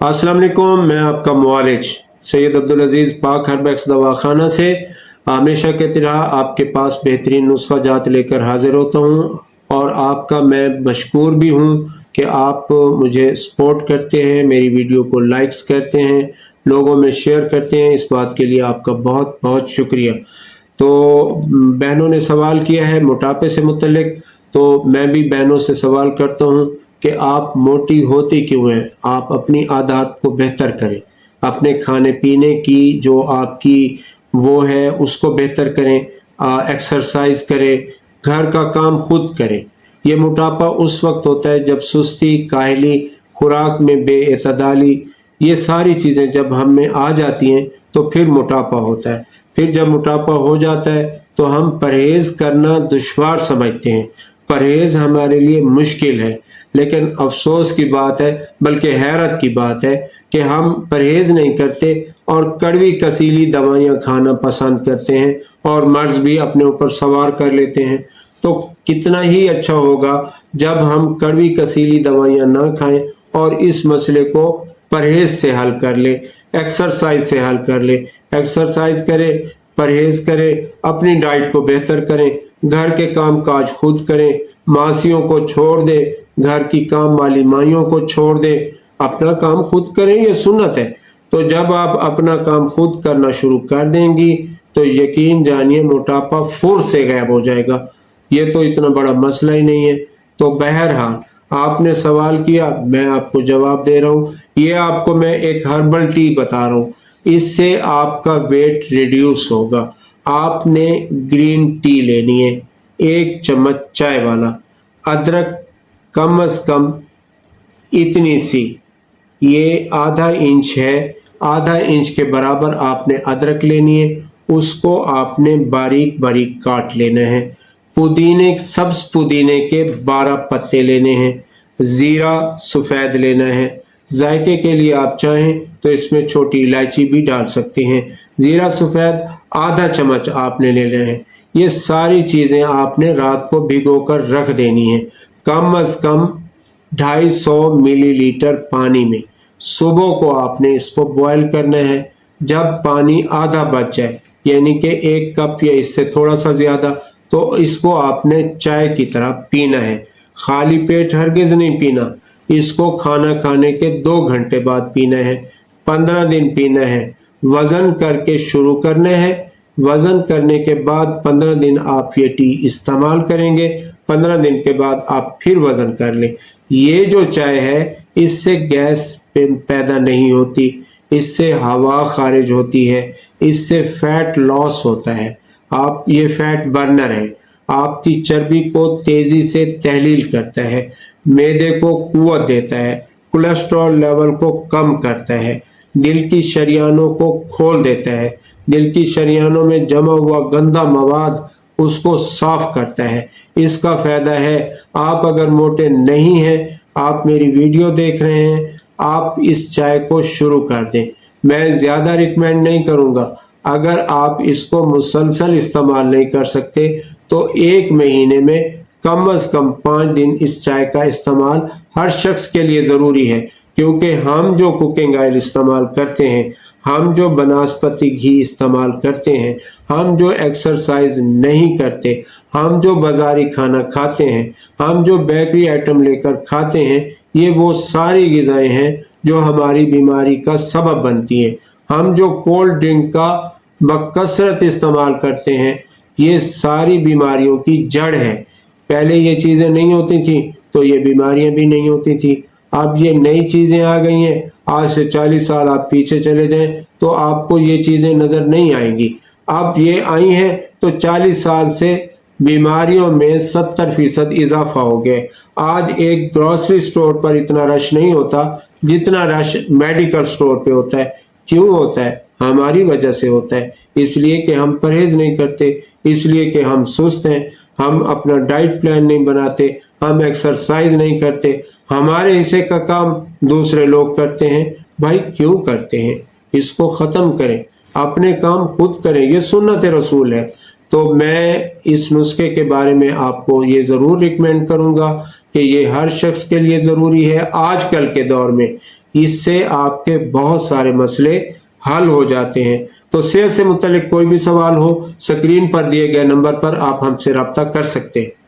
अस्सलाम वालेकुम, मैं आपका मुआलिज सैयद अब्दुल अजीज़ पाक हर्बैक्स दवाखाना से हमेशा की तरह आपके पास बेहतरीन नुस्खा जात लेकर हाजिर होता हूँ और आपका मैं मशकूर भी हूँ कि आप मुझे सपोर्ट करते हैं, मेरी वीडियो को लाइक्स करते हैं, लोगों में शेयर करते हैं। इस बात के लिए आपका बहुत बहुत शुक्रिया। तो बहनों ने सवाल किया है मोटापे से मुतल्लिक, तो मैं भी बहनों से सवाल करता हूँ कि आप मोटी होती क्यों हैं। आप अपनी आदत को बेहतर करें, अपने खाने पीने की जो आपकी वो है उसको बेहतर करें, एक्सरसाइज करें, घर का काम खुद करें। ये मोटापा उस वक्त होता है जब सुस्ती, काहली, खुराक में बेइतदाली, ये सारी चीज़ें जब हम में आ जाती हैं तो फिर मोटापा होता है। फिर जब मोटापा हो जाता है तो हम परहेज़ करना दुश्वार समझते हैं, परहेज़ हमारे लिए मुश्किल है। लेकिन अफसोस की बात है, बल्कि हैरत की बात है कि हम परहेज़ नहीं करते और कड़वी कसीली दवाइयाँ खाना पसंद करते हैं और मर्ज़ भी अपने ऊपर सवार कर लेते हैं। तो कितना ही अच्छा होगा जब हम कड़वी कसीली दवाइयाँ ना खाएं और इस मसले को परहेज़ से हल कर लें, एक्सरसाइज से हल कर लें। एक्सरसाइज करें, परहेज़ करें, अपनी डाइट को बेहतर करें, घर के काम काज खुद करें, मासियों को छोड़ दें, घर की काम वाली माइयों को छोड़ दें, अपना काम खुद करें, ये सुन्नत है। तो जब आप अपना काम खुद करना शुरू कर देंगी तो यकीन जानिए मोटापा फुर से गायब हो जाएगा। ये तो इतना बड़ा मसला ही नहीं है। तो बहरहाल आपने सवाल किया, मैं आपको जवाब दे रहा हूँ। ये आपको मैं एक हर्बल टी बता रहा हूँ, इससे आपका वेट रिड्यूस होगा। आपने ग्रीन टी लेनी है, 1 चम्मच चाय वाला, अदरक कम से कम इतनी सी, ये आधा इंच है, आधा इंच के बराबर आपने अदरक लेनी है। उसको आपने बारीक बारीक काट लेना है। पुदीने, सब्ज पुदीने के 12 पत्ते लेने हैं। ज़ीरा सफ़ेद लेना है। जायके के लिए आप चाहें तो इसमें छोटी इलायची भी डाल सकते हैं। ज़ीरा सफ़ेद आधा चम्मच आपने लेना है। ये सारी चीज़ें आपने रात को भिगोकर रख देनी है, कम से कम 250 मिलीलीटर पानी में। सुबह को आपने इसको बॉयल करना है। जब पानी आधा बच जाए, यानी कि 1 कप या इससे थोड़ा सा ज़्यादा, तो इसको आपने चाय की तरह पीना है। खाली पेट हरगिज़ नहीं पीना, इसको खाना खाने के 2 घंटे बाद पीना है। 15 दिन पीना है। वज़न करके शुरू करना है। वज़न करने के बाद 15 दिन आप ये टी इस्तेमाल करेंगे। 15 दिन के बाद आप फिर वज़न कर लें। ये जो चाय है इससे गैस पैदा नहीं होती, इससे हवा खारिज होती है, इससे फैट लॉस होता है। आप ये फैट बर्नर है, आपकी चर्बी को तेज़ी से तहलील करता है, मैदे को कुव्वत देता है, कोलेस्ट्रॉल लेवल को कम करता है, दिल की शरियानों को खोल देता है, दिल की शरियानों में जमा हुआ गंदा मवाद उसको साफ करता है। इसका फ़ायदा है, आप अगर मोटे नहीं हैं, आप मेरी वीडियो देख रहे हैं, आप इस चाय को शुरू कर दें। मैं ज़्यादा रिकमेंड नहीं करूँगा। अगर आप इसको मुसलसल इस्तेमाल नहीं कर सकते तो 1 महीने में कम से कम 5 दिन इस चाय का इस्तेमाल हर शख्स के लिए ज़रूरी है। क्योंकि हम जो कुकिंग ऑयल इस्तेमाल करते हैं, हम जो बनस्पति घी इस्तेमाल करते हैं, हम जो एक्सरसाइज नहीं करते, हम जो बाज़ारी खाना खाते हैं, हम जो बेकरी आइटम लेकर खाते हैं, ये वो सारी ग़िज़ाएँ हैं जो हमारी बीमारी का सबब बनती हैं। हम जो कोल्ड ड्रिंक का बकसरत इस्तेमाल करते हैं, ये सारी बीमारियों की जड़ है। पहले ये चीज़ें नहीं होती थी तो ये बीमारियां भी नहीं होती थी। अब ये नई चीज़ें आ गई हैं। आज से 40 साल आप पीछे चले जाएं तो आपको ये चीज़ें नज़र नहीं आएंगी। अब ये आई हैं तो 40 साल से बीमारियों में 70% इजाफा हो गया। आज एक ग्रोसरी स्टोर पर इतना रश नहीं होता जितना रश मेडिकल स्टोर पे होता है। क्यों होता है? हमारी वजह से होता है। इसलिए कि हम परहेज़ नहीं करते, इसलिए कि हम सुस्त हैं, हम अपना डाइट प्लान नहीं बनाते, हम एक्सरसाइज नहीं करते, हमारे हिस्से का काम दूसरे लोग करते हैं। भाई क्यों करते हैं? इसको ख़त्म करें, अपने काम खुद करें, ये सुन्नत रसूल है। तो मैं इस नुस्खे के बारे में आपको ये ज़रूर रिकमेंड करूँगा कि ये हर शख्स के लिए ज़रूरी है आजकल के दौर में, اس سے آپ کے بہت سارے مسئلے حل ہو جاتے ہیں۔ تو صحت سے متعلق کوئی بھی سوال ہو، سکرین پر دیے گئے نمبر پر آپ ہم سے رابطہ کر سکتے ہیں۔